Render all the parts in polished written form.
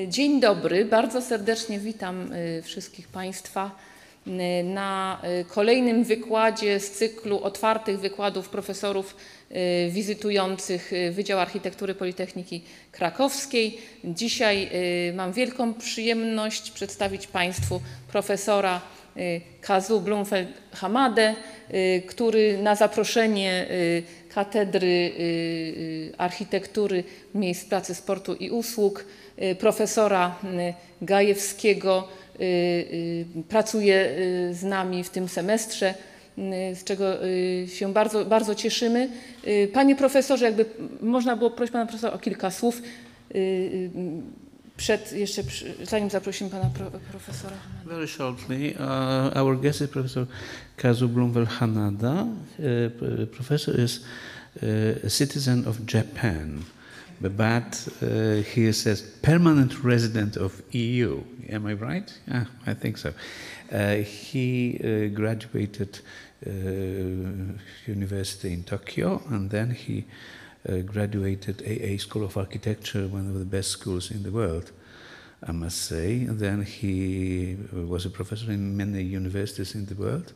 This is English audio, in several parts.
Dzień dobry, bardzo serdecznie witam wszystkich Państwa na kolejnym wykładzie z cyklu otwartych wykładów profesorów wizytujących Wydział Architektury Politechniki Krakowskiej. Dzisiaj mam wielką przyjemność przedstawić Państwu profesora Kazu Blumfeld Hanadę, który na zaproszenie Katedry Architektury, Miejsc Pracy, Sportu i Usług profesora Gajewskiego pracuje z nami w tym semestrze, z czego się bardzo cieszymy. Panie profesorze, jakby można było prosić pana profesora o kilka słów, zanim zaprosimy pana profesora. Very shortly, our guest is Professor Kazu Blumfeld Hanada. Professor is a citizen of Japan, but he is a permanent resident of EU. Am I right? Yeah, I think so. He graduated university in Tokyo, and then he graduated AA School of Architecture, one of the best schools in the world, I must say. And then he was a professor in many universities in the world.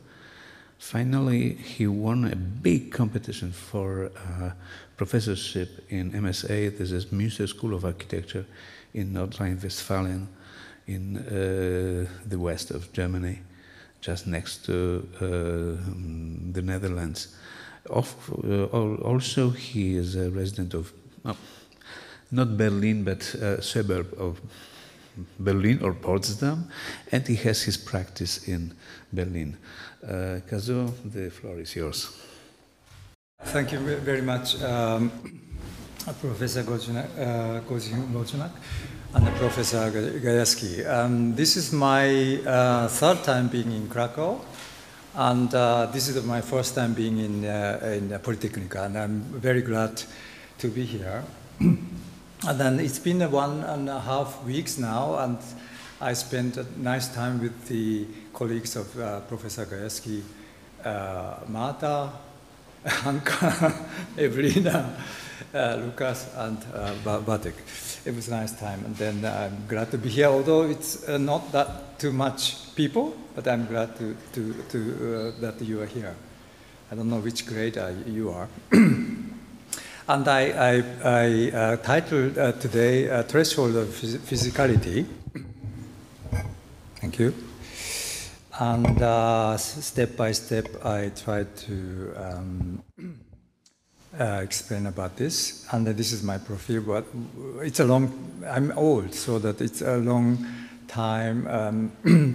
Finally, he won a big competition for professorship in MSA. This is Münster School of Architecture in North Rhine-Westphalia, in the west of Germany, just next to the Netherlands. Also, he is a resident of, not Berlin, but a suburb of Berlin or Potsdam, and he has his practice in Berlin. Kazu, the floor is yours. Thank you very much, Professor Gojinak and Professor Gajewski. This is my third time being in Krakow. And this is my first time being in Polytechnica, and I'm very glad to be here. And then it's been 1.5 weeks now, and I spent a nice time with the colleagues of Professor Gajewski, Marta, Anka, Evelina, Lucas, and Bartek. It was a nice time, and then I'm glad to be here, although it's not that too much people, but I'm glad that you are here. I don't know which grade you are. And I titled today Treshold of Physhigality. Thank you. And step by step, I tried to explain about this. And this is my profile, but it's I'm old, so that it's a long time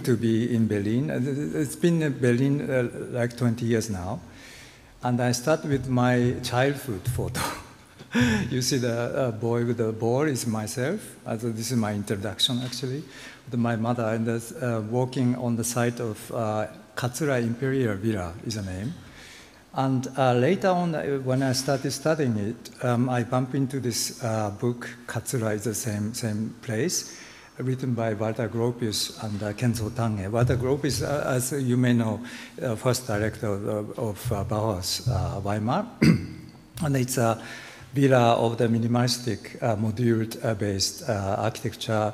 to be in Berlin. It's been in Berlin like 20 years now. And I start with my childhood photo. You see the boy with the ball is myself. This is my introduction, actually. With my mother, and walking on the site of Katsura Imperial Villa is the name. And later on, when I started studying it, I bumped into this book, Katsura is the same place, written by Walter Gropius and Kenzo Tange. Walter Gropius, as you may know, first director of Bauhaus Weimar. And it's a villa of the minimalistic, module-based architecture,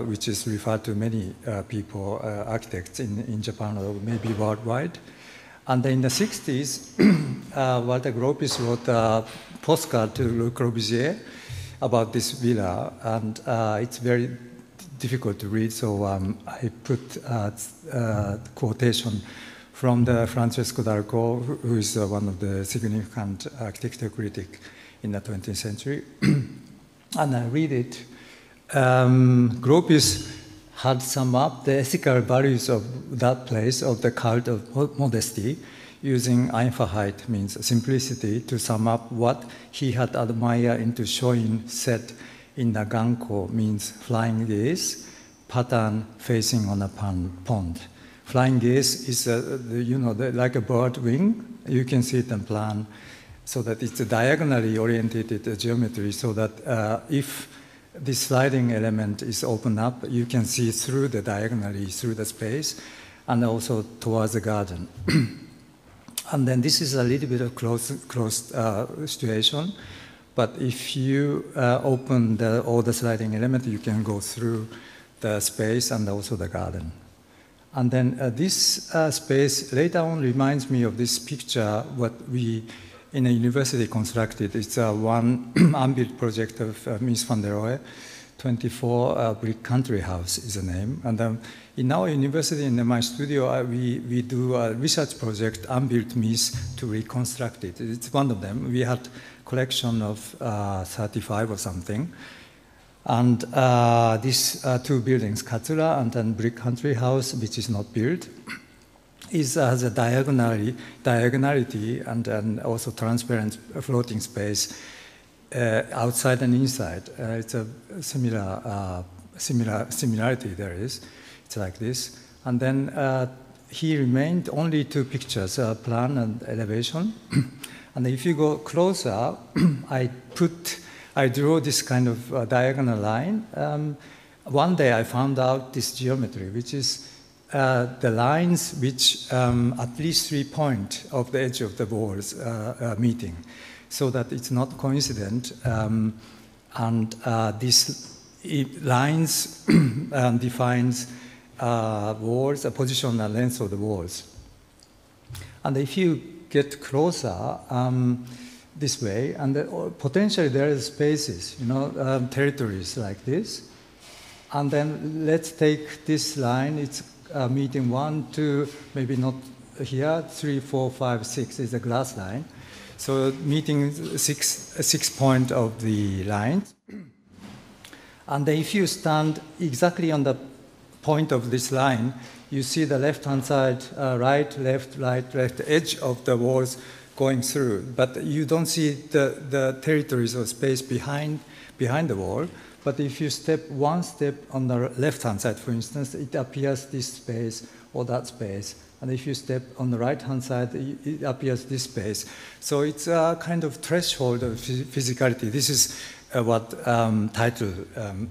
which is referred to many people, architects in Japan or maybe worldwide. And in the 60s, Walter Gropius wrote a postcard to Le Corbusier about this villa, and it's very difficult to read, so I put a quotation from the Francesco D'Arco, who is one of the significant architecture critics in the 20th century. And I read it. Gropius had summed up the ethical values of that place, of the cult of modesty, using Einfachheit, means simplicity, to sum up what he had admired into showing set in the Ganko, means flying gaze, pattern facing on a pond. Flying gaze is, like a bird wing. You can see it in plan, so that it's a diagonally oriented geometry, so that if the sliding element is opened up, you can see through the diagonally, through the space, and also towards the garden. And then this is a little bit of closed situation, But if you open all the sliding elements, you can go through the space and also the garden. And then this space later on reminds me of this picture, what we in a university constructed. It's one unbuilt project of Mies van der Rohe, 24 Brick Country House is the name. And in our university, in my studio, we do a research project, unbuilt Mies, to reconstruct it. It's one of them. We had collection of 35 or something. And these two buildings, Katsura and then Brick Country House, which is not built, has a diagonality and then also transparent floating space outside and inside. It's a similarity there is. It's like this. And then he remained only two pictures, plan and elevation. And if you go closer, I drew this kind of diagonal line. One day I found out this geometry, which is the lines which at least 3 points of the edge of the walls meeting, so that it's not coincident. And these lines defines walls, the position and length of the walls. And if you get closer this way, and potentially there is spaces, territories like this. And then let's take this line. It's meeting 1, 2, maybe not here, 3, 4, 5, 6 is a glass line. So meeting 6 point of the lines. And then if you stand exactly on the point of this line, you see the left-hand side, right, left, edge of the walls going through. But you don't see the territories or space behind the wall. But if you step one step on the left-hand side, for instance, it appears this space or that space. And if you step on the right-hand side, it appears this space. So it's a kind of threshold of physicality. This is what title,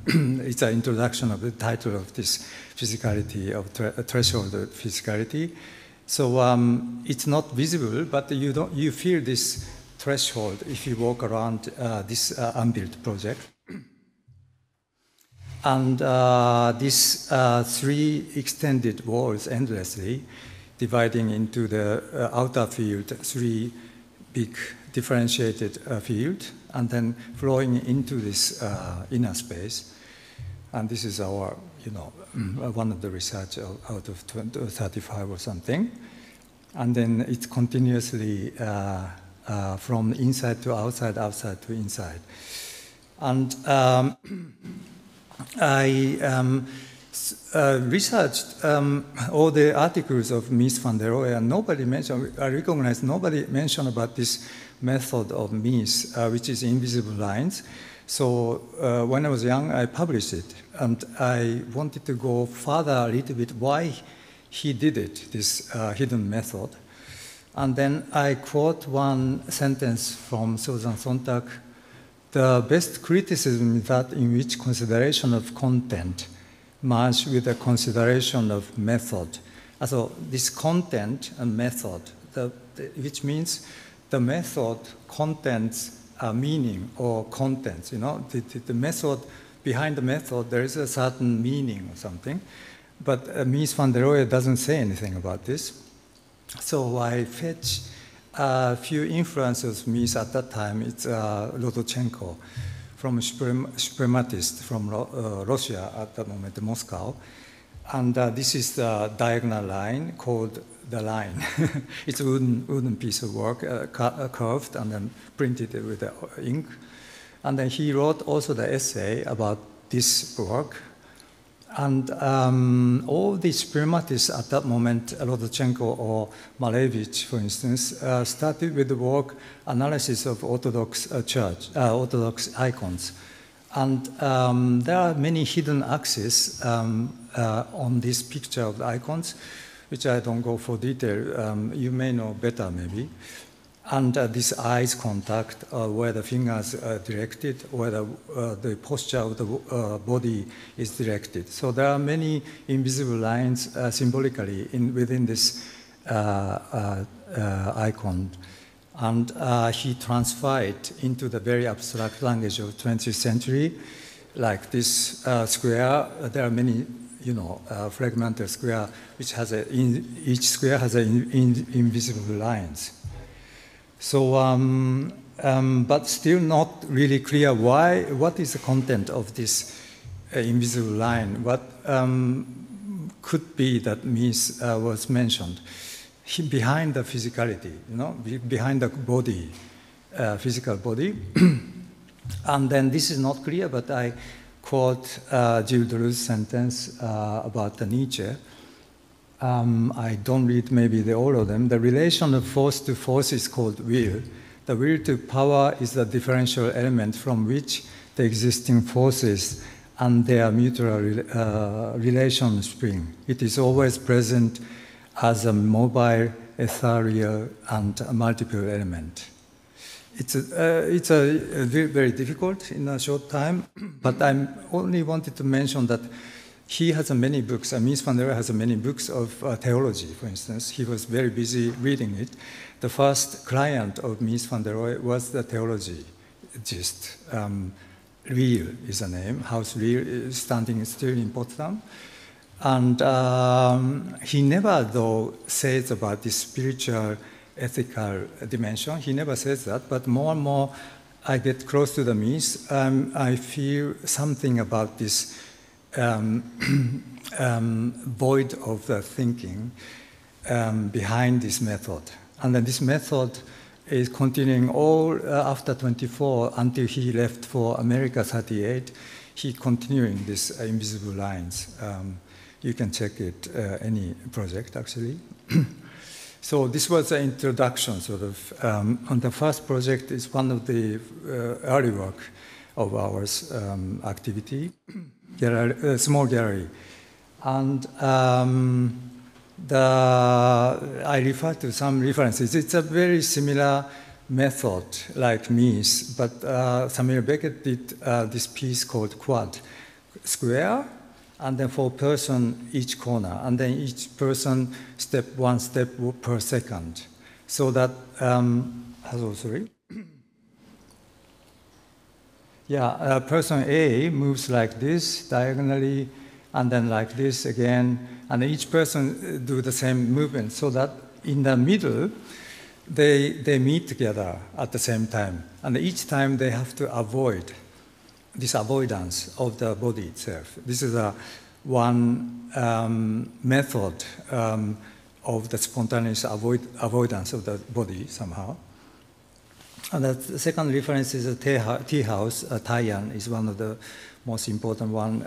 it's an introduction of the title of this physicality, of threshold of physicality. So it's not visible, but you feel this threshold if you walk around this unbuilt project. And these 3 extended walls endlessly, dividing into the outer field, 3 big differentiated field, and then flowing into this inner space. And this is our, one of the research out of 35 or something. And then it's continuously from inside to outside, outside to inside. And I researched all the articles of Mies van der Rohe, and nobody mentioned about this method of Mies, which is invisible lines. So when I was young, I published it, and I wanted to go further a little bit why he did it, this hidden method. And then I quote one sentence from Susan Sontag: "The best criticism is that in which consideration of content merge with the consideration of method." So this content and method, which means the method contents a meaning or contents. The method, behind the method, there is a certain meaning or something. But Mies van der Rohe doesn't say anything about this. So I fetch a few influences of Mies at that time. It's Lodochenko, from suprematist from Russia at that moment, Moscow. And this is the diagonal line called the line. It's a wooden piece of work, curved and then printed with the ink. And then he wrote also the essay about this work. And all the suprematists at that moment, Lodochenko or Malevich, for instance, started with the work analysis of Orthodox church, Orthodox icons. And there are many hidden axes on this picture of the icons, which I don't go for detail. You may know better, maybe. And this eyes contact, where the fingers are directed, where the posture of the body is directed. So there are many invisible lines symbolically within this icon. And he transferred into the very abstract language of 20th century, like this square. There are many, fragmented square, which has each square has invisible lines. So, but still not really clear what is the content of this invisible line. What could be that means was mentioned behind the physicality, behind the body, physical body. And then this is not clear, but I quote Gilles Deleuze's sentence about Nietzsche. I don't read maybe all of them. The relation of force to force is called will. The will to power is the differential element from which the existing forces and their mutual relation spring. It is always present as a mobile, ethereal, and a multiple element. It's very difficult in a short time, but I only wanted to mention that he has many books. Mies van der Rohe has many books of theology, for instance. He was very busy reading it. The first client of Mies van der Rohe was the theologist. Riel is the name. House Riel is standing still in Potsdam. And he never, though, says about the spiritual, ethical dimension. He never says that, but more and more I get close to the Mies, I feel something about this void of the thinking behind this method. And then this method is continuing all after 24 until he left for America 38. He continuing this invisible lines. You can check it, any project actually. So this was the introduction, sort of. And the first project is one of the early work of ours activity, small gallery. And I refer to some references. It's a very similar method like Mies, but Samuel Beckett did this piece called Quad, square, and then 4 person each corner, and then each person one step per second. So that, yeah, person A moves like this diagonally, and then like this again, and each person do the same movement, so that in the middle, they meet together at the same time. And each time they have to avoid this avoidance of the body itself. This is one method of the spontaneous avoidance of the body somehow. And the second reference is a tea house. Taiyan is one of the most important one.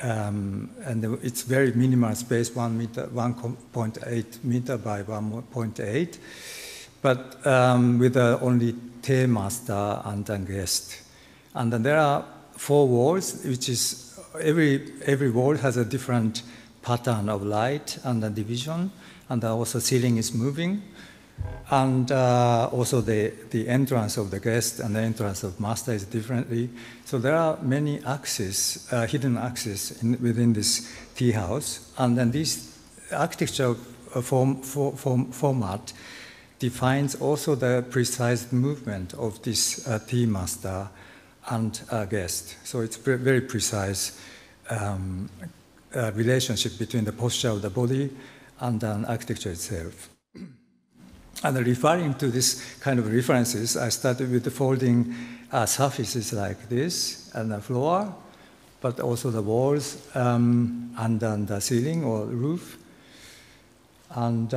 And it's very minimal space, 1.8 meter by 1.8, but with only tea master and a guest. And then there are 4 walls, which is every wall has a different pattern of light and the division, and also ceiling is moving, and also the entrance of the guest and the entrance of master is differently. So there are many axes, hidden axes within this tea house, and then this architecture format defines also the precise movement of this tea master and guest. So it's very precise relationship between the posture of the body and the architecture itself. And referring to this kind of references, I started with the folding surfaces like this, and the floor, but also the walls, and then the ceiling or roof. And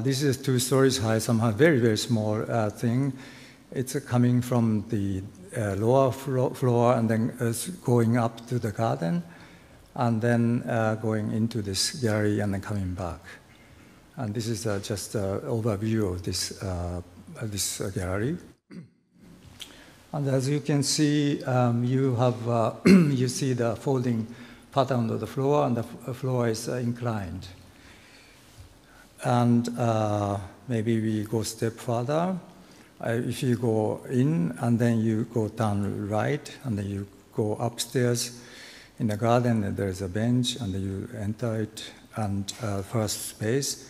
this is 2 stories high, somehow very, very small thing. It's coming from the lower floor and then going up to the garden, and then going into this gallery and then coming back. And this is just an overview of this gallery. And as you can see, you have you see the folding pattern of the floor, and the floor is inclined. And maybe we go a step further. If you go in and then you go down right, and then you go upstairs in the garden, and there's a bench, and then you enter it, and first space.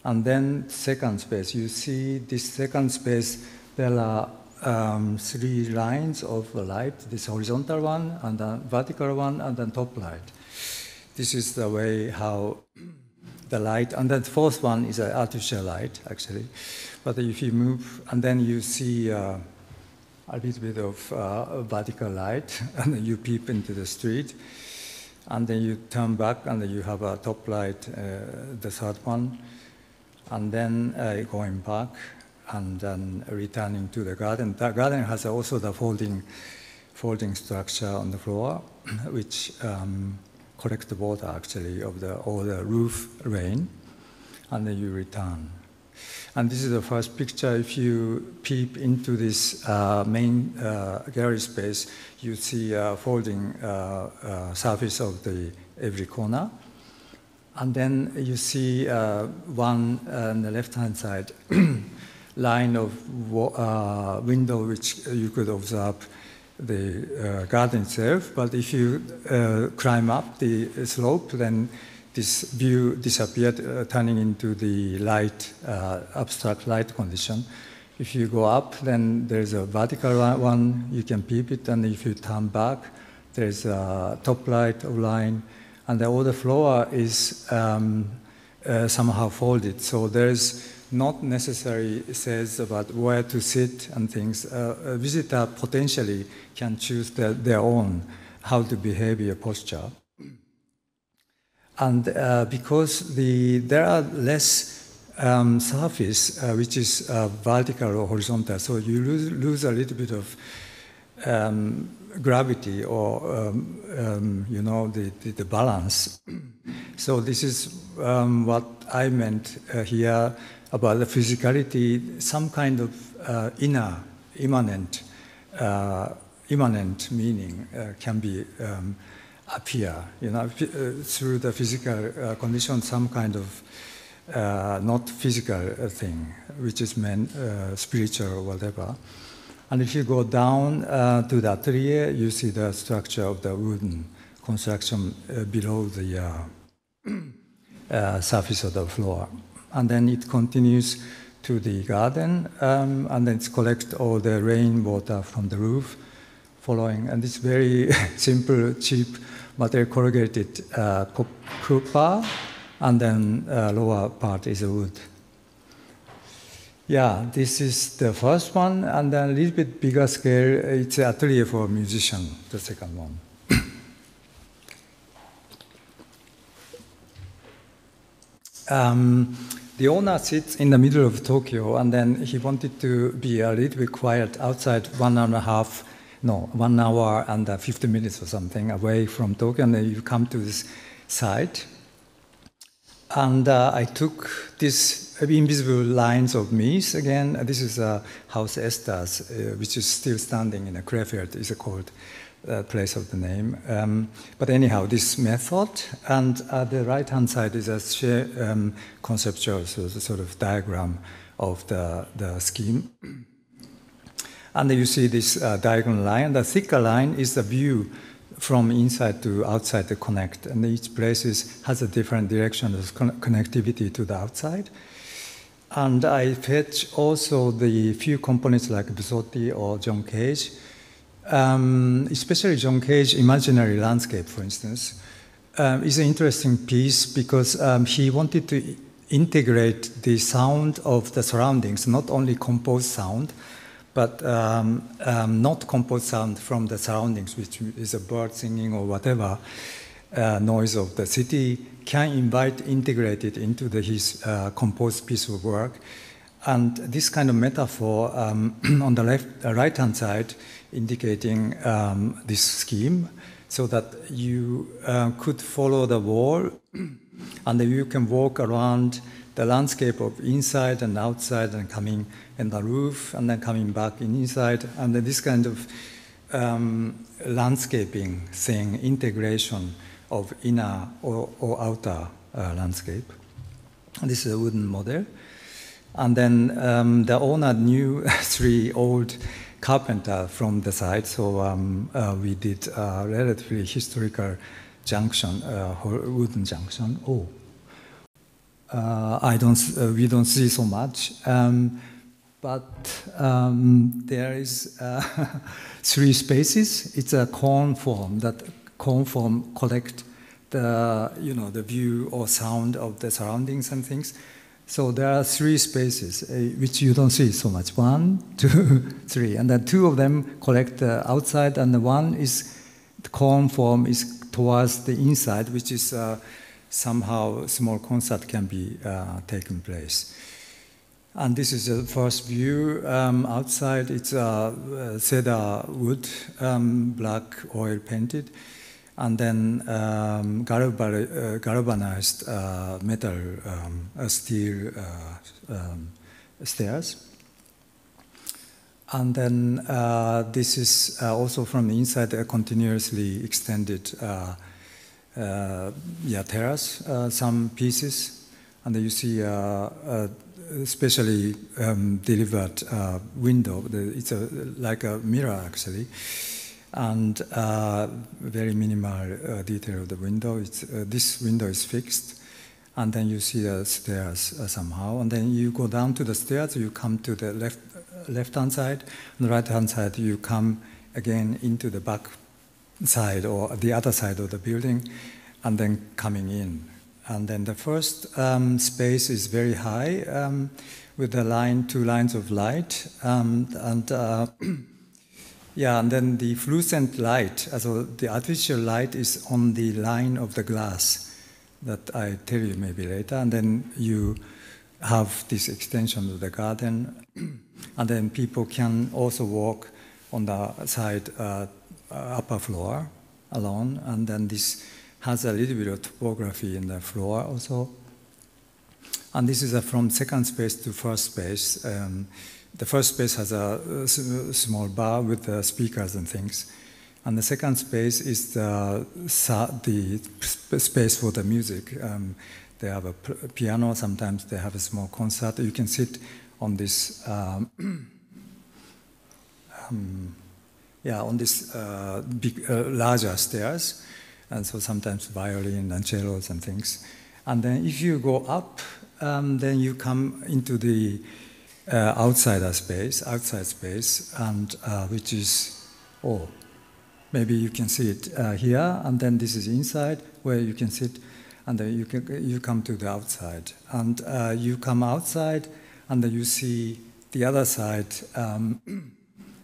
And then second space, you see this second space, there are 3 lines of light, this horizontal one, and then vertical one, and then top light. This is the way how the light, and then the fourth one is an artificial light, actually. But if you move, and then you see a little bit of vertical light, and then you peep into the street, and then you turn back, and then you have a top light, the third one, and then going back, and then returning to the garden. The garden has also the folding structure on the floor, which collect the water, actually, of all the roof rain, and then you return. And this is the first picture. If you peep into this main gallery space, you see a folding surface of every corner. And then you see one on the left-hand side line of window which you could observe the garden itself. But if you climb up the slope, then this view disappeared, turning into the light, abstract light condition. If you go up, then there's a vertical one, you can peep it, and if you turn back, there's a top light line, and the whole floor is somehow folded. So there's not necessarily says about where to sit and things. A visitor potentially can choose their own how to behave your posture. And because there are less surface which is vertical or horizontal, so you lose a little bit of gravity or you know, the balance. So this is what I meant here about the physicality, some kind of inner, immanent meaning can be appear, you know, through the physical condition, some kind of not physical thing, which is meant spiritual or whatever. And if you go down to the atelier, you see the structure of the wooden construction below the surface of the floor. And then it continues to the garden, and then it collects all the rainwater from the roof, following, and it's very simple, cheap material corrugated copper, and then lower part is wood. Yeah, this is the first one, and then a little bit bigger scale, it's an atelier for a musician, the second one. The owner sits in the middle of Tokyo, and then he wanted to be a little bit quiet outside 1 hour and 50 minutes or something away from Tokyo, and then you come to this site. And I took these invisible lines of mist again. This is a house Estas, which is still standing in a Krefeld, is called place of the name. But anyhow, this method, and the right-hand side is a conceptual, so the sort of diagram of the scheme. And then you see this diagonal line. The thicker line is the view from inside to outside to connect. And each place has a different direction of connectivity to the outside. And I fetch also the few components like Busotti or John Cage, especially John Cage Imaginary Landscape, for instance, is an interesting piece because he wanted to integrate the sound of the surroundings, not only composed sound, but not composed sound from the surroundings, which is a bird singing or whatever noise of the city, can integrate it into his composed piece of work. And this kind of metaphor on the right-hand side indicating this scheme, so that you could follow the wall, and then you can walk around the landscape of inside and outside, and coming in the roof, and then coming back inside, and then this kind of landscaping thing, integration of inner or outer landscape. And this is a wooden model. And then the owner knew 3 old carpenter from the site, so we did a relatively historical junction, wooden junction. we don't see so much. But there is 3 spaces. It's a cone form. That cone form collect the view or sound of the surroundings and things. So there are 3 spaces which you don't see so much. 1, 2, 3, and then 2 of them collect the outside, and the one is the cone form is towards the inside, which is somehow small concert can be taken place. And this is the first view. Outside, it's cedar wood, black oil painted, and then galvanized metal steel stairs. And then this is also from the inside a continuously extended terrace, some pieces, and then you see specially delivered window. It's like a mirror actually, and very minimal detail of the window. This window is fixed, and then you see the stairs somehow, and then you go down to the stairs. You come to the left-hand side, on the right-hand side you come again into the back side or the other side of the building, and then coming in. And then the first space is very high with the 2 lines of light, and then the fluorescent light, so the artificial light is on the line of the glass that I tell you maybe later, and then you have this extension of the garden, and then people can also walk on the side upper floor alone, and then this has a little bit of topography in the floor also. And this is from second space to first space. The first space has a small bar with speakers and things. And the second space is the space for the music. They have a piano, sometimes they have a small concert. You can sit on this, big, larger stairs. And so sometimes violin and cellos and things. And then if you go up, then you come into the outside space, and which is, maybe you can see it here, and then this is inside where you can sit, and then you come to the outside. And you come outside, and then you see the other side.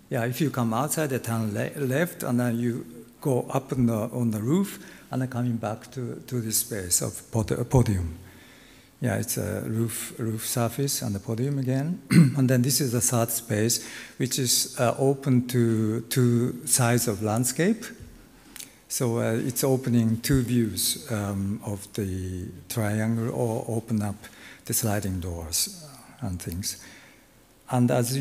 If you come outside, you turn left, and then you go up on the roof, and then coming back to this space of podium. It's a roof surface and the podium again. And then this is the third space, which is open to 2 sides of landscape. So it's opening 2 views of the triangle, or open up the sliding doors and things. And as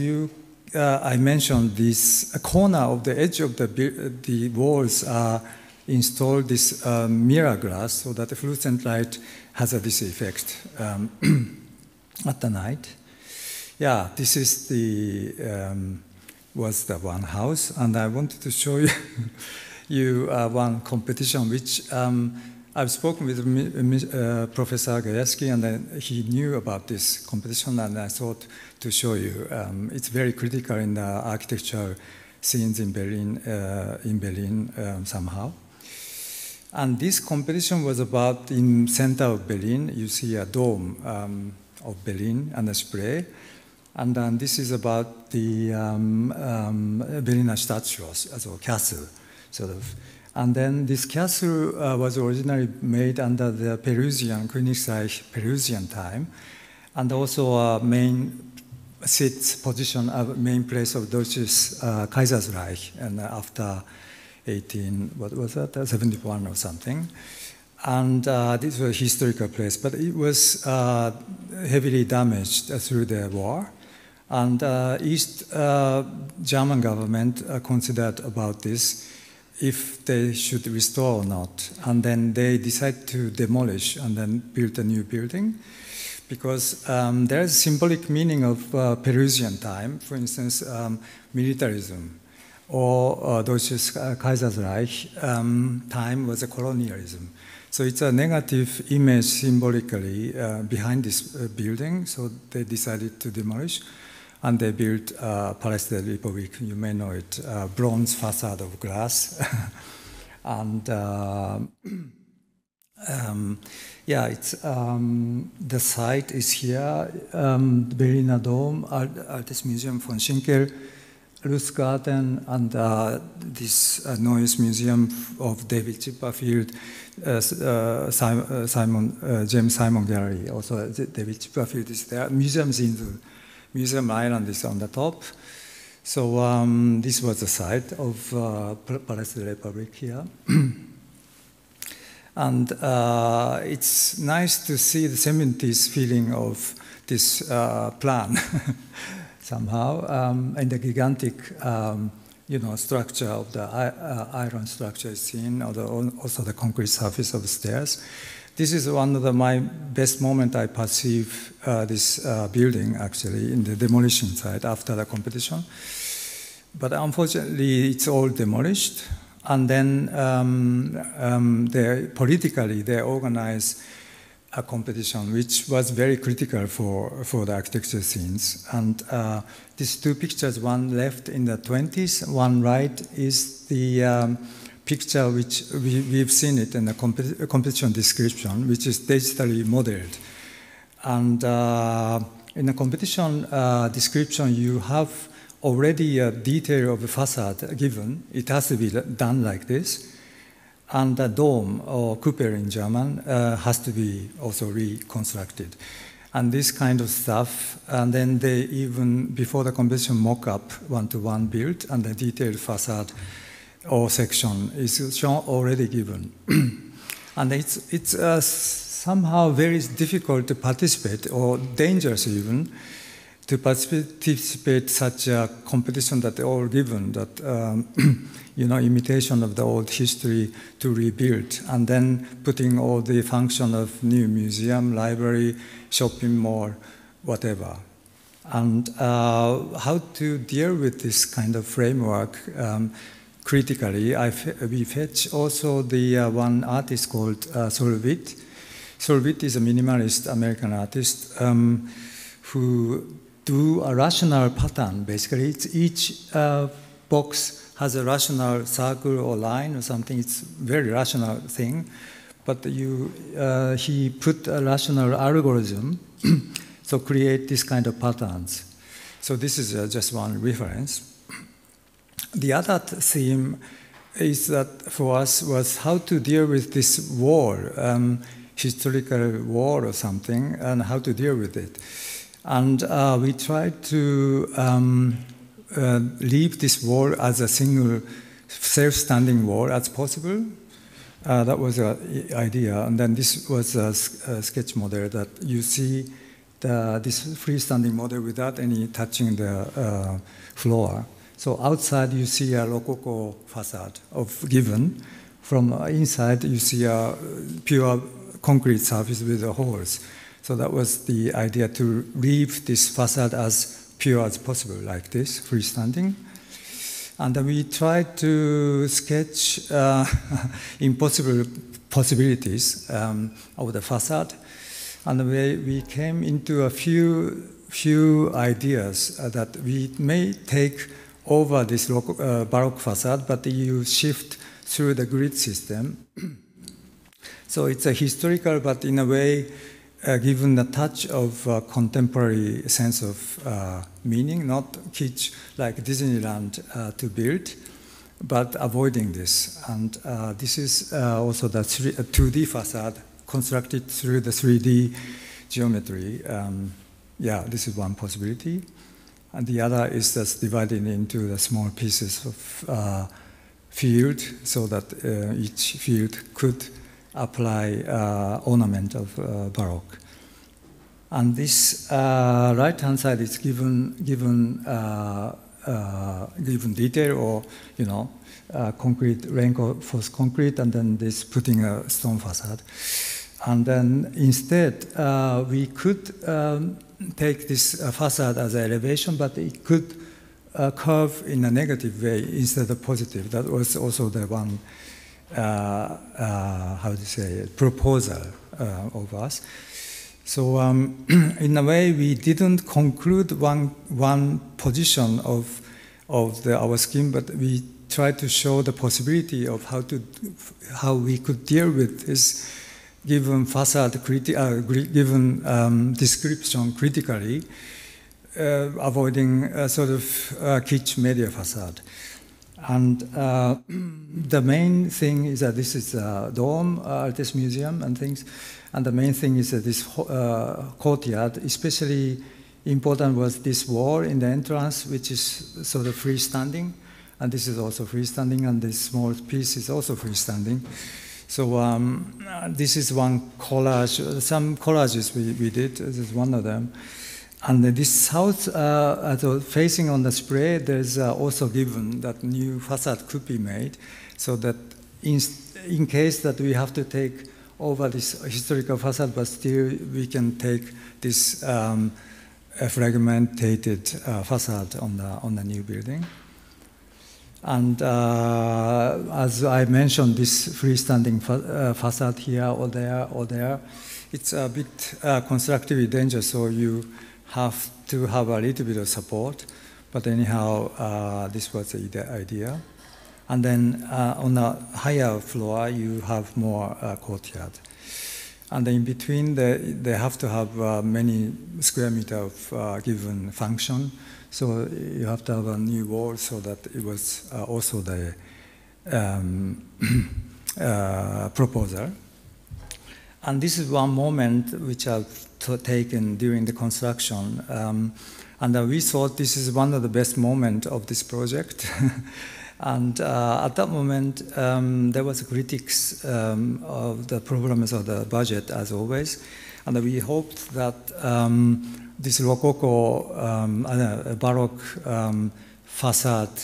I mentioned, this corner of the edge of the walls are installed this mirror glass, so that the fluorescent light has this effect at the night. This is was the one house, and I wanted to show you one competition which I've spoken with Professor Gajewski, and he knew about this competition, and I thought to show you. It's very critical in the architecture scenes in Berlin, somehow. And this competition was about in center of Berlin. You see a dome of Berlin and a Spree. And then this is about the Berliner Stadtschloss, also castle, sort of. And then this castle was originally made under the Perusian, Königreich Perusian time, and also a main main place of Deutsches Kaiserreich, and after 71 or something. And this was a historical place, but it was heavily damaged through the war. And East German government considered about this, if they should restore or not. And then they decided to demolish and then build a new building, because there is symbolic meaning of Perusian time, for instance, militarism, or Deutsches Kaiserreich time was a colonialism. So it's a negative image symbolically behind this building, so they decided to demolish, and they built Palais de la République, you may know it, bronze facade of glass. And yeah, it's, the site is here, Berliner Dom, Altes Museum von Schinkel, Lustgarten, and this Neues Museum of David Chipperfield, James Simon Gallery. Also, David Chipperfield is there. Museum Island is on the top. So this was the site of Palais de la République here. And it's nice to see the 70s feeling of this plan somehow, and the gigantic structure of the iron structure is seen, also the concrete surface of the stairs. This is one of my best moments I perceive this building actually in the demolition site after the competition. But unfortunately, it's all demolished. And then politically, they organized a competition which was very critical for the architecture scenes. And these two pictures, one left in the 20s, one right is the picture which we've seen it in the competition description, which is digitally modeled. And in the competition description, you have already a detail of the facade given. It has to be done like this. And the dome, or Kuppel in German, has to be also reconstructed. And this kind of stuff, and then they even, before the competition, mock-up one-to-one built, and the detailed facade or section is shown already given. And it's somehow very difficult to participate, or dangerous even, to participate such a competition that they're all given, that imitation of the old history to rebuild, and then putting all the function of new museum, library, shopping mall, whatever. And how to deal with this kind of framework critically, we fetch also the one artist called Solvit. Solvit is a minimalist American artist who do a rational pattern. Basically, each box has a rational circle or line or something. It's a very rational thing. But he put a rational algorithm to create this kind of patterns. So this is just one reference. The other theme is that for us was how to deal with this war, historical war or something, and how to deal with it. And we tried to leave this wall as a single self-standing wall as possible. That was the idea. And then this was a sketch model that you see this freestanding model without any touching the floor. So outside you see a Rococo facade of given. From inside you see a pure concrete surface with the holes. So that was the idea, to leave this facade as pure as possible, like this, freestanding. And we tried to sketch impossible possibilities of the facade. And we came into a few ideas that we may take over this Baroque facade, but you shift through the grid system. So it's a historical, but in a way, given the touch of contemporary sense of meaning, not kitsch like Disneyland to build, but avoiding this. And this is also the 2D facade constructed through the 3D geometry. Yeah, this is one possibility. And the other is just divided into the small pieces of field, so that each field could apply ornament of Baroque. And this right-hand side is given detail, or concrete, reinforced concrete, and then this putting a stone facade. And then instead, we could take this facade as an elevation, but it could curve in a negative way instead of positive. That was also the one how to say it, proposal of us. So in a way, we didn't conclude one position of our scheme, but we tried to show the possibility of how we could deal with this given facade, given description critically, avoiding a sort of kitsch media facade. And the main thing is that this is a dome, artist museum and things. And the main thing is that this courtyard, especially important was this wall in the entrance, which is sort of freestanding. And this is also freestanding, and this small piece is also freestanding. So this is one collage, some collages we did, this is one of them. And this south, facing on the spray, there's also given that new facade could be made, so that in case that we have to take over this historical facade, but still we can take this fragmented facade on the new building. And as I mentioned, this freestanding facade here or there, it's a bit constructively dangerous, so you have to have a little bit of support. But anyhow, this was the idea. And then on a higher floor, you have more courtyard. And in between, they have to have many square meters of given function. So you have to have a new wall so that it was also the proposal. And this is one moment which I've taken during the construction. And we thought this is one of the best moments of this project. And at that moment, there was critics of the problems of the budget, as always. And we hoped that this Rococo, Baroque facade,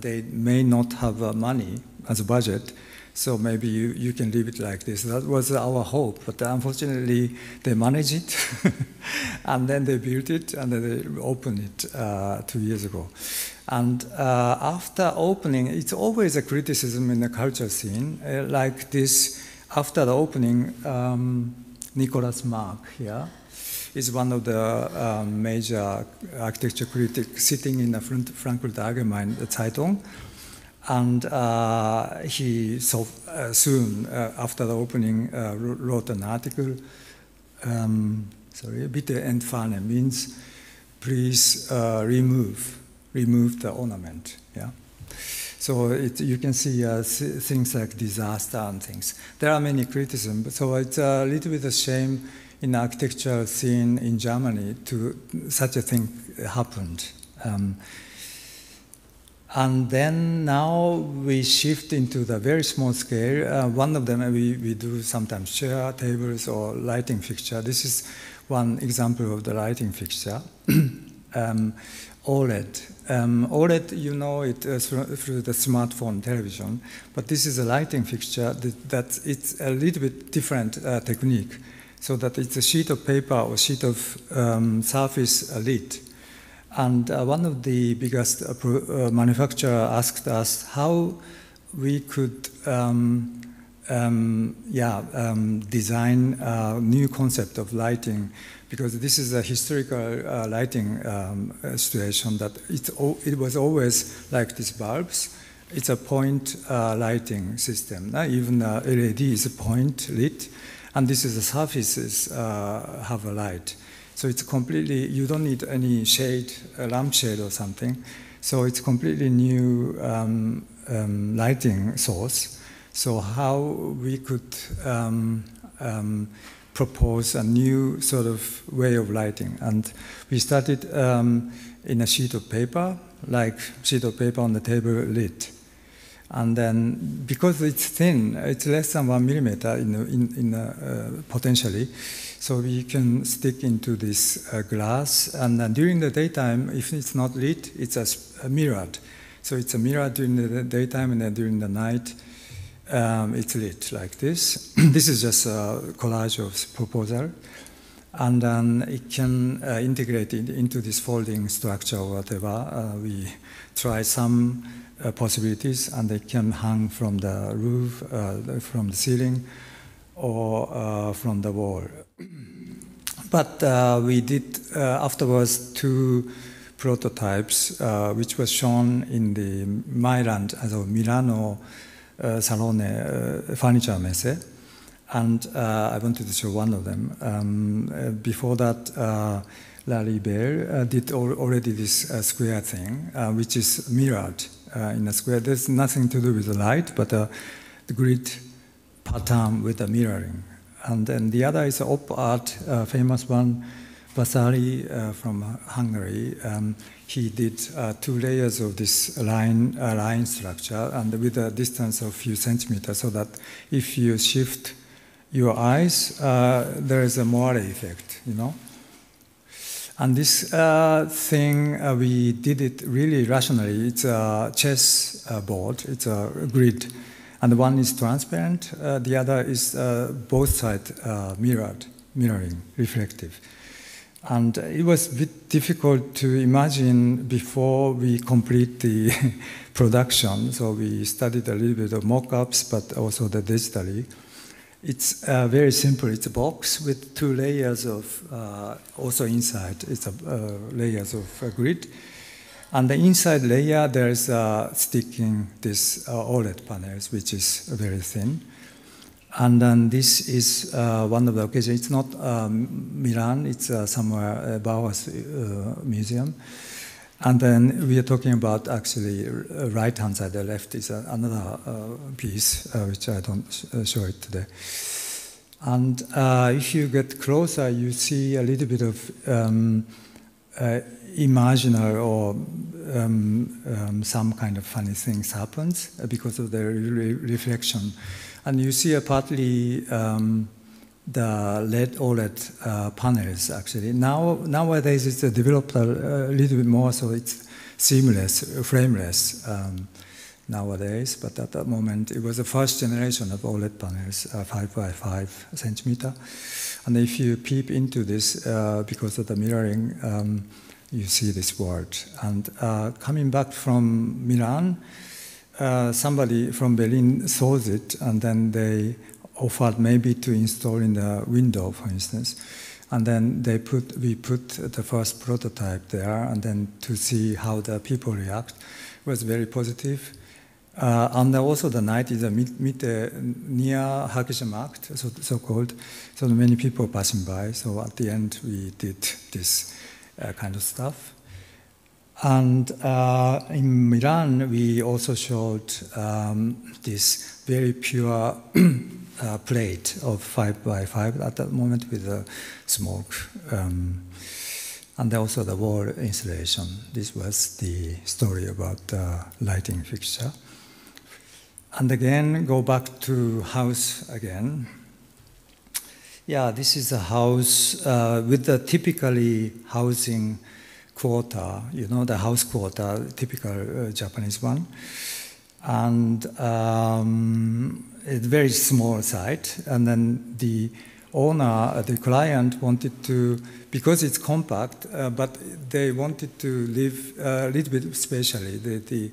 they may not have money as a budget. So maybe you can leave it like this. That was our hope, but unfortunately they managed it, and then they built it, and then they opened it 2 years ago. And after opening, it's always a criticism in the culture scene, like this. After the opening, Nicholas Mark here is one of the major architecture critics sitting in the Frankfurter Allgemeine Zeitung. And he soon after the opening wrote an article, bitte entfernen means please remove the ornament. Yeah. So you can see things like disaster and things. There are many criticisms, so it's a little bit of shame in the architectural scene in Germany to such a thing happened. And then now we shift into the very small scale. One of them we do sometimes chair, tables, or lighting fixture. This is one example of the lighting fixture. OLED. OLED, you know it through the smartphone television, but this is a lighting fixture that it's a little bit different technique, so that it's a sheet of paper or sheet of surface lit. And one of the biggest manufacturers asked us how we could design a new concept of lighting, because this is a historical lighting situation that it was always like these bulbs. It's a point lighting system. Even LED is a point lit, and this is the surfaces have a light. So it's completely, you don't need any shade, a lampshade or something. So it's completely new lighting source. So how we could propose a new sort of way of lighting. And we started in a sheet of paper, like sheet of paper on the table lit. And then, because it's thin, it's less than 1 millimeter potentially, so we can stick into this glass. And then during the daytime, if it's not lit, it's a mirrored. So it's a mirror during the daytime, and then during the night, it's lit like this. This is just a collage of proposal. and then it can integrate it into this folding structure or whatever. We try some possibilities, and they can hang from the roof, from the ceiling, or from the wall. But we did afterwards 2 prototypes, which was shown in the Mailand, Milano Salone Furniture Messe, and I wanted to show one of them. Before that, Larry Bell did already this square thing, which is mirrored in a square. There's nothing to do with the light, but the grid pattern with the mirroring. And then the other is op art, famous one, Vasari from Hungary. He did 2 layers of this line structure, and with a distance of a few centimeters, so that if you shift your eyes, there is a moire effect, you know. And this thing, we did it really rationally. It's a chess board, it's a grid. And one is transparent, the other is both sides mirroring, reflective. And it was a bit difficult to imagine before we complete the production. So we studied a little bit of mock-ups, but also the digitally. It's very simple. It's a box with 2 layers of, also inside, it's layers of grid. And the inside layer, there is sticking this OLED panels, which is very thin. And then this is one of the occasions. It's not Milan, it's somewhere Bauhaus Museum. And then we are talking about actually right-hand side, the left is another piece, which I don't show it today. And if you get closer, you see a little bit of imaginary or some kind of funny things happens because of the reflection. And you see partly the LED OLED panels actually. Nowadays it's developed a little bit more, so it's seamless, frameless nowadays. But at that moment, it was the first generation of OLED panels, 5 by 5 centimeter. And if you peep into this, because of the mirroring, you see this word. And coming back from Milan, somebody from Berlin saw it, and then they offered maybe to install in the window, for instance. And then we put the first prototype there, and then to see how the people react was very positive. And also the night is near Hackesmarkt, so-called, so many people passing by. So at the end, we did this kind of stuff. And in Milan, we also showed this very pure plate of 5 by 5 at that moment with the smoke. And also the wall installation. This was the story about the lighting fixture. And again, go back to house again. Yeah, this is a house with the typically housing quarter, you know, the house quarter, typical Japanese one. And a very small site. And then the owner, the client wanted to, because it's compact, but they wanted to live a little bit spatially, the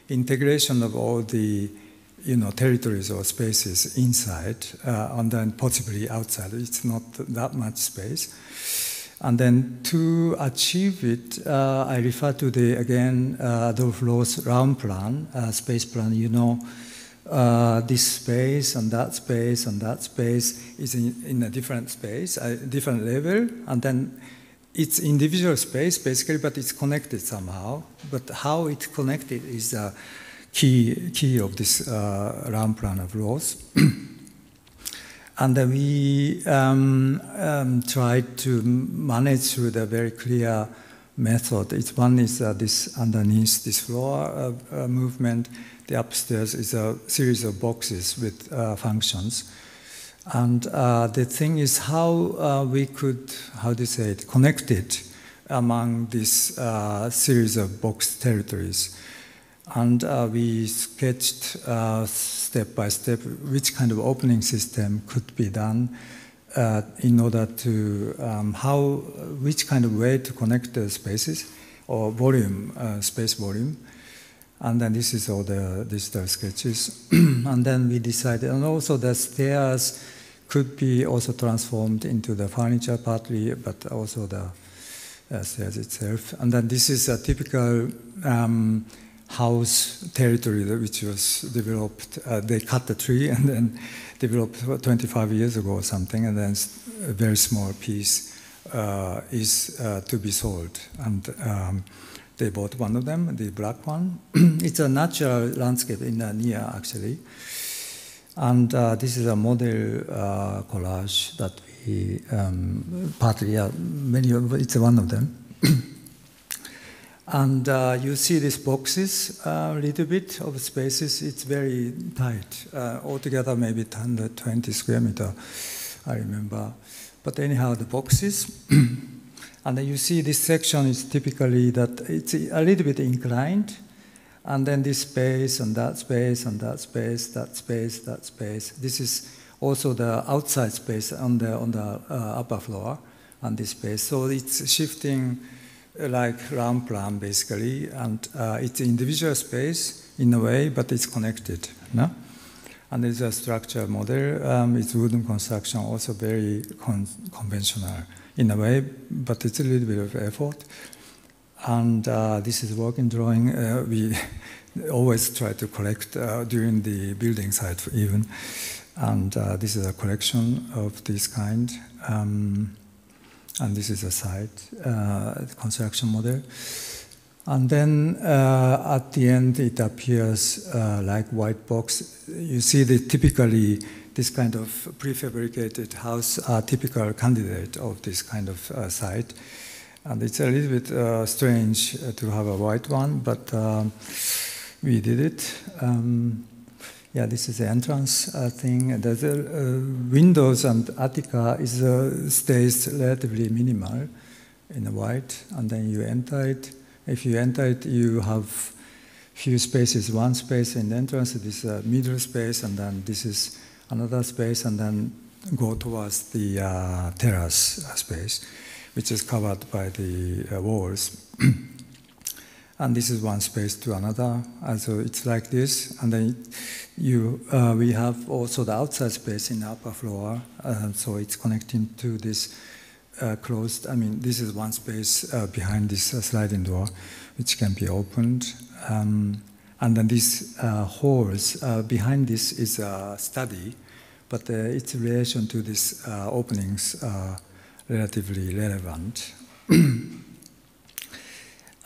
integration of all the territories or spaces inside, and then possibly outside. It's not that much space. And then to achieve it, I refer to the, again, Adolf Loos round plan, space plan. This space and that space and that space is in a different space, a different level, and then it's individual space basically, but it's connected somehow. But how it's connected is the key of this round plan of Loos. And we tried to manage through the very clear method. One is this underneath this floor movement. The upstairs is a series of boxes with functions. And the thing is how we could, connect it among this series of box territories. And we sketched step by step which kind of opening system could be done in order to which kind of way to connect the spaces or volume, space volume. And then this is all the digital sketches. And then we decided, and also the stairs could be also transformed into the furniture partly, but also the stairs itself. And then this is a typical house territory which was developed. They cut the tree and then developed 25 years ago or something, and then a very small piece is to be sold. And they bought one of them, the black one. It's a natural landscape in near, actually. And this is a model collage that we partly, it's one of them. And you see these boxes, a little bit of spaces. It's very tight. Altogether, maybe 120 square meter, I remember. But anyhow, the boxes. And then you see this section is typically that it's a little bit inclined. And then this space, and that space, and that space, that space, that space. This is also the outside space on the upper floor, and this space. So it's shifting like round plan, basically, and it's individual space in a way, but it's connected. No? And there's a structure model. It's wooden construction, also very conventional in a way, but it's a little bit of effort. And this is working drawing. We always try to collect during the building site even. And this is a collection of this kind. And this is a site, construction model. And then at the end, it appears like white box. You see that typically this kind of prefabricated house are typical candidate of this kind of site. And it's a little bit strange to have a white one, but we did it. Yeah, this is the entrance thing. The windows and attica stays relatively minimal in the white, and then you enter it. If you enter it, you have few spaces. One space in the entrance, this is a middle space, and then this is another space, and then go towards the terrace space, which is covered by the walls. And this is one space to another, and so it's like this. And then we have also the outside space in the upper floor, so it's connecting to this closed. I mean, this is one space behind this sliding door, which can be opened. And then these halls behind this is a study, but its relation to these openings are relatively relevant.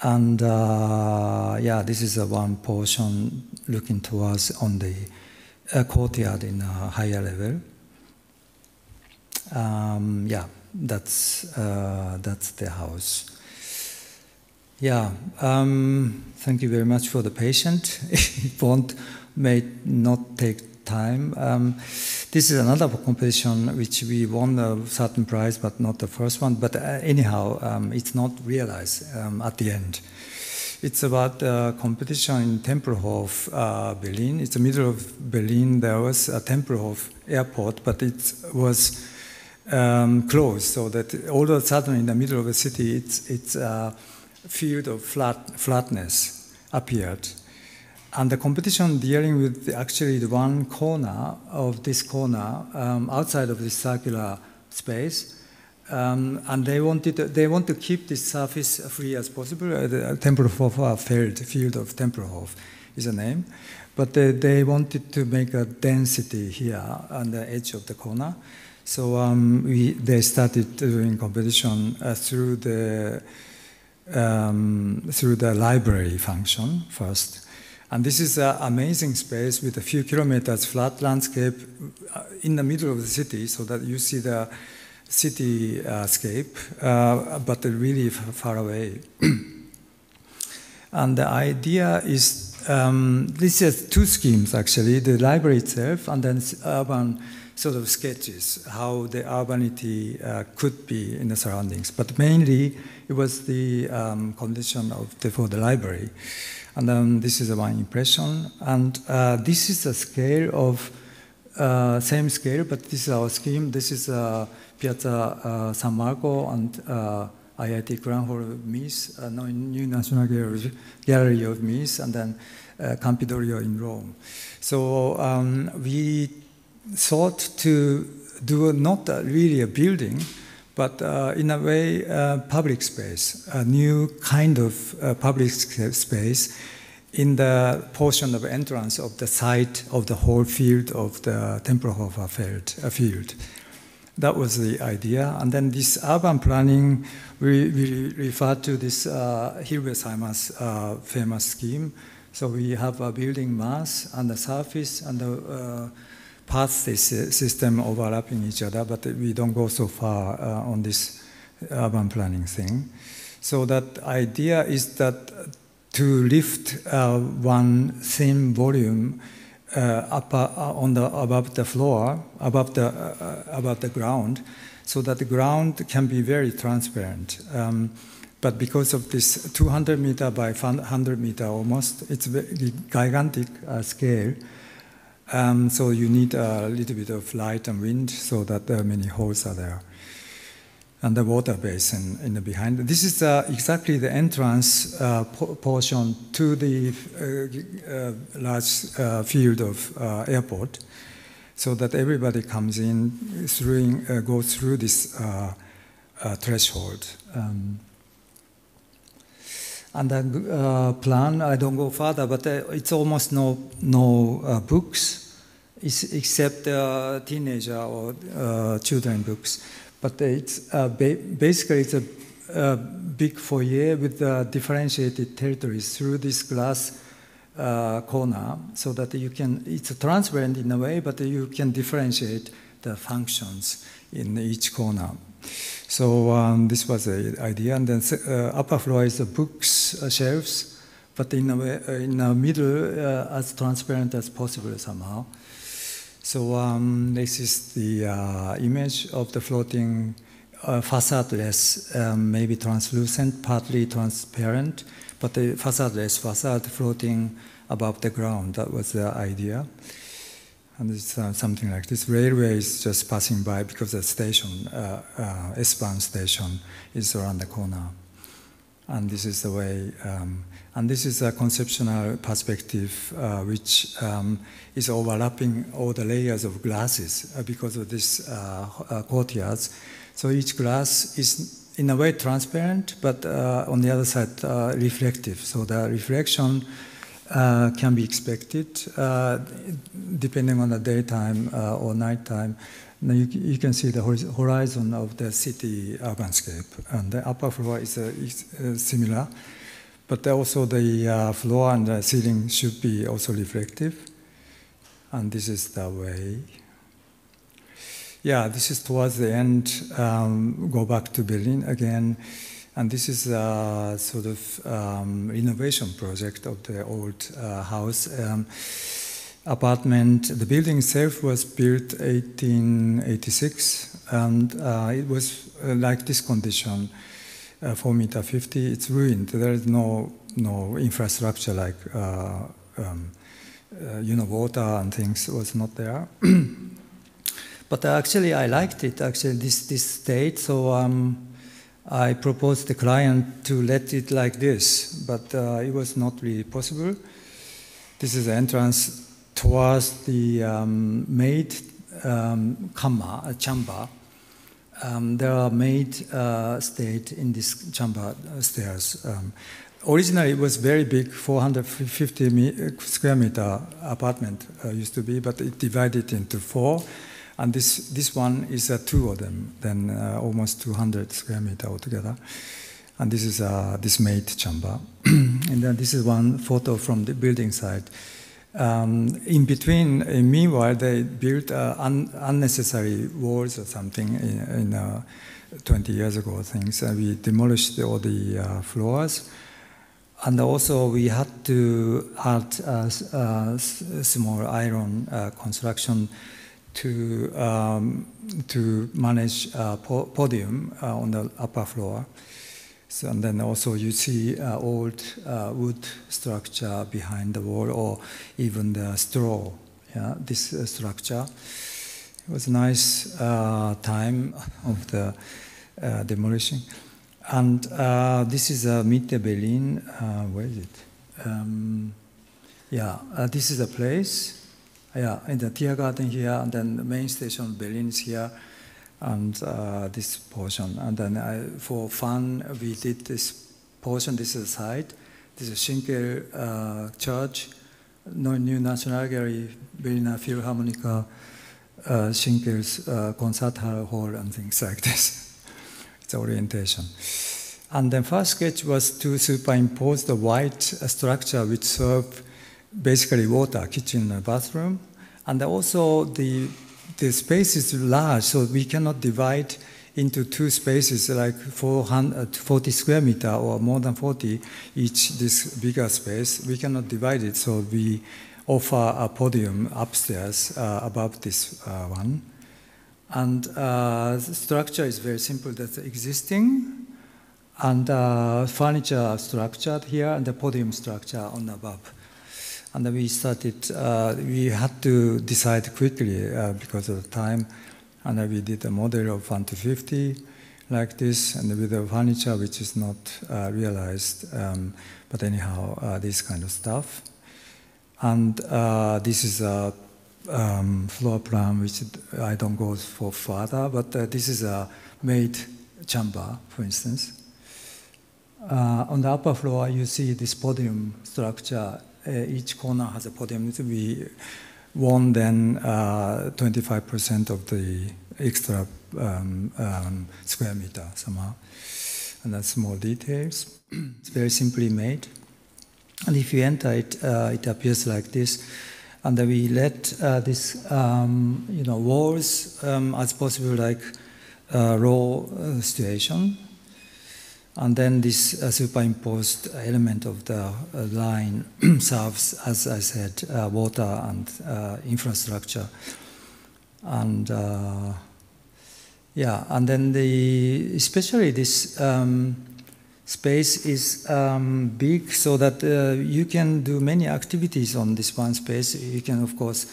And yeah, this is one portion looking towards on the courtyard in a higher level. Yeah, that's the house. Yeah, thank you very much for the patience. It may not take time. This is another competition which we won a certain prize, but not the first one. But anyhow, it's not realized at the end. It's about competition in Tempelhof, Berlin. It's the middle of Berlin. There was a Tempelhof airport, but it was closed, so that all of a sudden in the middle of the city, it's a field of flatness appeared. And the competition dealing with actually the one corner of this corner outside of this circular space, and they want to keep this surface free as possible. The Tempelhof field of Tempelhof is a name, but they wanted to make a density here on the edge of the corner. So they started doing competition through the library function first. And this is an amazing space with a few kilometers flat landscape in the middle of the city, so that you see the cityscape, but really far away. And the idea is, this has two schemes actually, the library itself and then urban sort of sketches, how the urbanity could be in the surroundings. But mainly it was the condition for the library. And this is one impression. And this is the scale of same scale, but this is our scheme. This is Piazza San Marco and IIT Grand Hall of Mies, New National Gallery of Mies, and then Campidoglio in Rome. So we thought to do not really a building, but in a way public space, a new kind of public space in the portion of entrance of the site of the whole field of the Tempelhofer field. That was the idea. And then this urban planning, we refer to this Hilbesheimer's famous scheme. So we have a building mass and the surface and the path system overlapping each other, but we don't go so far on this urban planning thing. So that idea is that to lift one thin volume above the floor, above the ground, so that the ground can be very transparent. But because of this 200 meter by 100 meter almost, it's a gigantic scale. So you need a little bit of light and wind so that many holes are there. And the water basin in the behind. This is exactly the entrance portion to the large field of airport, so that everybody comes in, goes through this threshold. And the plan, I don't go further, but it's almost no books, except teenager or children books. But it's basically it's a big foyer with differentiated territories through this glass corner, so that you can, it's transparent in a way, but you can differentiate the functions in each corner. So this was the idea, and then upper floor is the books shelves, but in the middle as transparent as possible somehow. So this is the image of the floating facade-less, maybe translucent, partly transparent, but the facade-less facade floating above the ground. That was the idea. And it's something like this. Railway is just passing by because the station, S-Bahn station, is around the corner. And this is the way, and this is a conceptual perspective which is overlapping all the layers of glasses because of this courtyards. So each glass is in a way transparent, but on the other side reflective. So the reflection can be expected depending on the daytime or nighttime. Now you can see the horizon of the city urbanscape, and the upper floor is similar, but also the floor and the ceiling should be also reflective. And this is the way. Yeah, this is towards the end. Go back to Berlin again. And this is a sort of renovation project of the old house. Apartment, the building itself was built 1886, and it was like this condition, 4 meter 50, it's ruined. There is no infrastructure like, water and things was not there. But actually I liked it, actually this state, so I proposed the client to let it like this, but it was not really possible. This is the entrance towards the maid chamber. There are maid state in this chamber stairs. Originally it was very big, 450 square meter apartment used to be, but it divided into 4. And this one is 2 of them, then almost 200 square meter altogether. And this is this maid chamber. And then this is one photo from the building side. In between, meanwhile, they built unnecessary walls or something in 20 years ago, things. We demolished all the floors. And also we had to add small iron construction to manage podium on the upper floor. So, and then also you see old wood structure behind the wall, or even the straw yeah, this structure. It was a nice time of the demolishing. And this is Mitte Berlin. Where is it? This is a place. Yeah, in the Tiergarten here, and then the main station of Berlin is here, and this portion. And then for fun, we did this portion. This is the site. This is Schinkel Church, New National Gallery, Berliner Philharmoniker, Schinkel's concert hall, and things like this. It's orientation. And then first sketch was to superimpose the white structure which served basically water, kitchen and bathroom. And also the space is large, so we cannot divide into two spaces like 40 square meter or more than 40 each, this bigger space. We cannot divide it, so we offer a podium upstairs above this one. And the structure is very simple. That's existing, and furniture structured here, and the podium structure on above. And then we started, we had to decide quickly because of the time, and we did a model of 1 to 50 like this, and with the furniture which is not realized, but anyhow, this kind of stuff. And this is a floor plan which I don't go for further, but this is a maid chamber, for instance. On the upper floor, you see this podium structure. Each corner has a podium. We won then 25% of the extra square meter somehow. And that's more details. It's very simply made. And if you enter it, it appears like this. And then we let this, walls as possible like row situation. And then this superimposed element of the line serves, as I said, water and infrastructure. And and then especially this space is big, so that you can do many activities on this one space. You can, of course,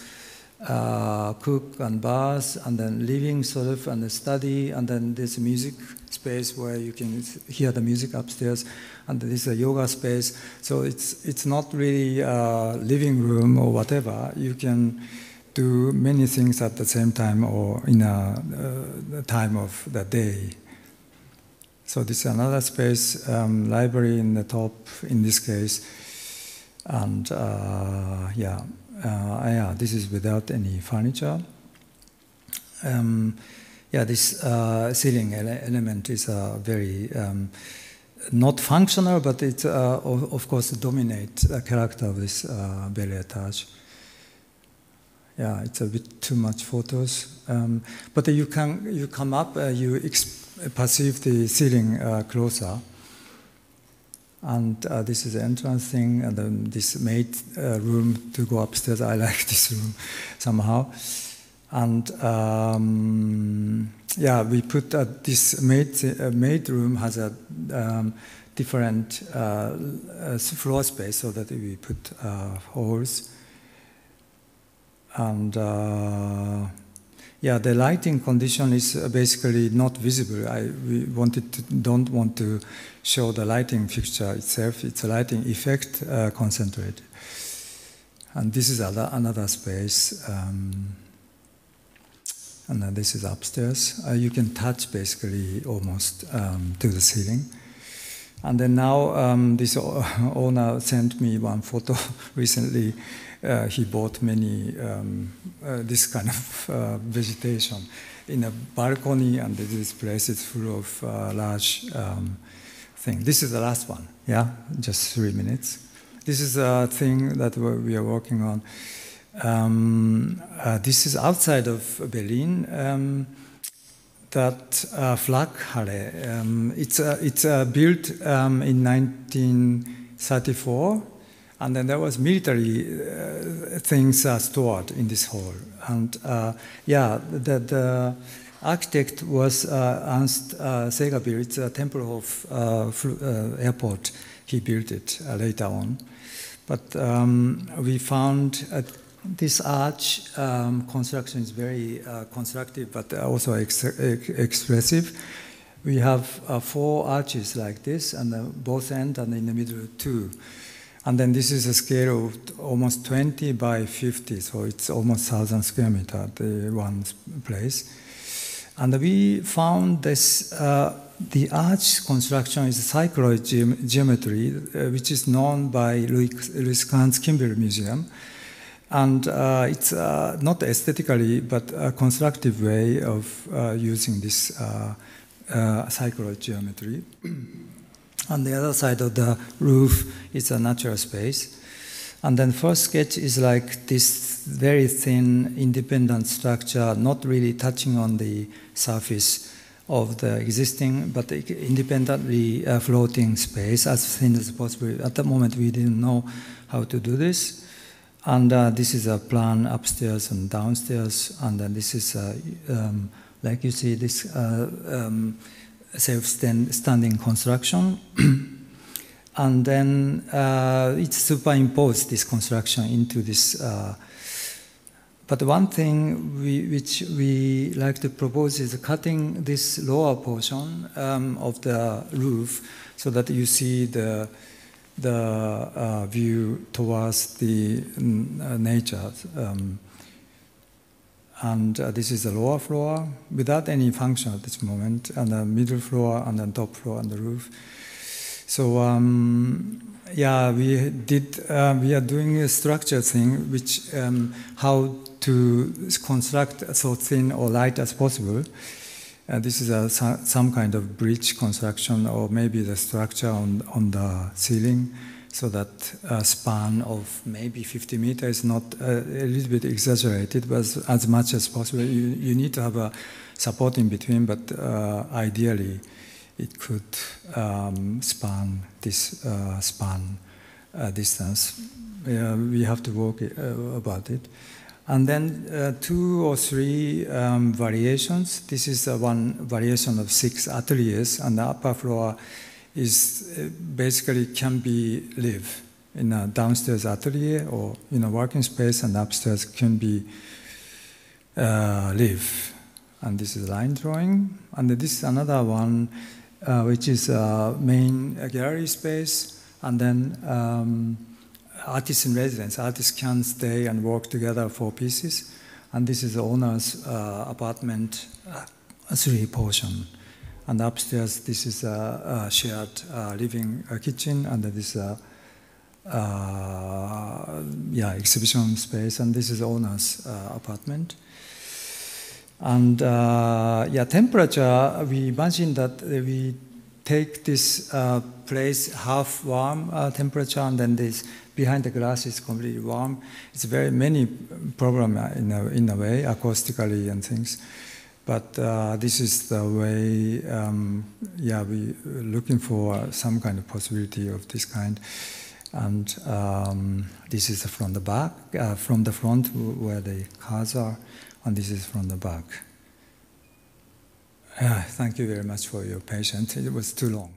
cook and bath, and then living sort of, and study, and then there's a music space where you can hear the music upstairs, and there's a yoga space. So it's not really a living room or whatever. You can do many things at the same time or in a time of the day. So this is another space, library in the top in this case, and this is without any furniture. This ceiling element is very not functional, but it of course dominates the character of this bel étage. Yeah, it's a bit too much photos, but you come up, you perceive the ceiling closer. And this is the entrance thing, and then this maid room to go upstairs. I like this room somehow. And we put this maid room has a different floor space, so that we put holes. And the lighting condition is basically not visible. We don't want to show the lighting fixture itself. It's a lighting effect concentrated. And this is another space. And then this is upstairs. You can touch basically almost to the ceiling. And then now this owner sent me one photo recently. He bought many this kind of vegetation in a balcony, and this place is full of large thing. This is the last one, just 3 minutes. This is a thing that we are working on. This is outside of Berlin. That Flakhalle. It's built in 1934. And then there was military things stored in this hall. And the architect was Ernst Segerbill. It's a Tempelhof airport. He built it later on. But we found this arch construction is very constructive, but also expressive. We have 4 arches like this, and both ends, and in the middle 2. And then this is a scale of almost 20 by 50, so it's almost 1,000 square meters, the one place. And we found this, the arch construction is cycloid geometry, which is known by Louis Kahn's Kimball Museum. And it's not aesthetically, but a constructive way of using this cycloid geometry. On the other side of the roof is a natural space. And then first sketch is like this very thin, independent structure, not really touching on the surface of the existing, but independently floating space, as thin as possible. At the moment, we didn't know how to do this. And this is a plan upstairs and downstairs. And then this is, like you see, this self-standing construction. And then it's superimposed this construction into this. But one thing which we like to propose is cutting this lower portion of the roof so that you see the view towards the nature. And this is the lower floor without any function at this moment, and the middle floor, and the top floor, and the roof. So yeah, we are doing a structure thing, which how to construct so thin or light as possible. This is some kind of bridge construction, or maybe the structure on the ceiling, so that a span of maybe 50 meters is not a little bit exaggerated, but as much as possible. You need to have a support in between, but ideally it could span this distance. We have to work about it. And then 2 or 3 variations. This is one variation of 6 ateliers, and the upper floor is basically can be live in a downstairs atelier or in a working space, and upstairs can be live. And this is line drawing. And this is another one, which is main gallery space, and then artists in residence. Artists can stay and work together 4 pieces. And this is the owner's apartment 3 portion. And upstairs, this is a shared living kitchen, and this is exhibition space, and this is the owner's apartment. And temperature, we imagine that we take this place half warm temperature, and then this behind the glass is completely warm. It's very many problem in a way, acoustically and things. But this is the way, we're looking for some kind of possibility of this kind. And this is from the back, from the front where the cars are, and this is from the back. Thank you very much for your patience. It was too long.